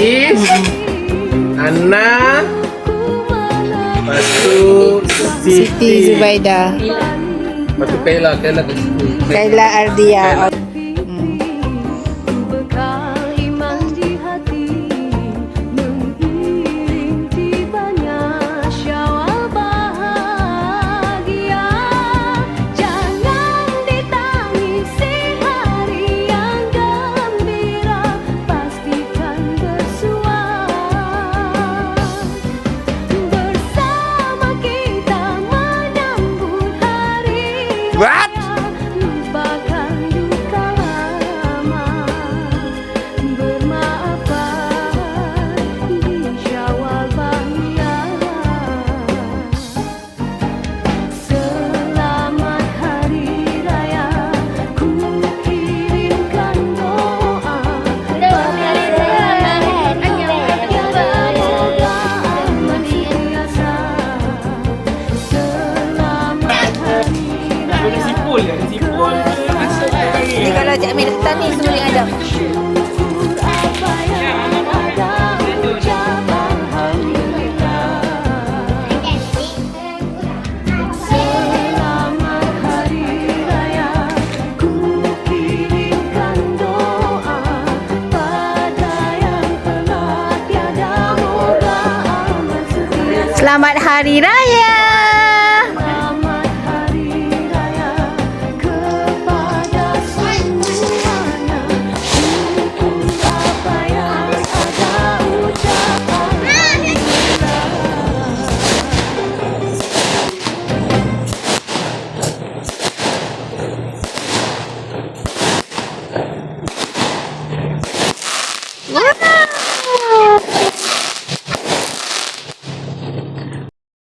Haris, Anna, lepas tu Siti Zubaida, lepas tu Kayla kat situ. Kayla Ardia. Bekal iman di hati, mengiring tibanya syawal bahagia. Jangan ditangisi hari yang gembira, pastikan bersuah. Bersama kita menyambut hari What? lupakan duka lama, bermaafan di syawal bahagia. Selamat hari raya, ku kirimkan doa pada yang tiada aman senantiasa. Selamat hari raya. Ni kalau Cik Amir datang ni semua yang ada. Syukur apa yang ada, ucapan alhamdulillah. Selamat hari raya, ku kirimkan doa pada yang telah tiada, moga aman senantiasa. Selamat Hari Raya.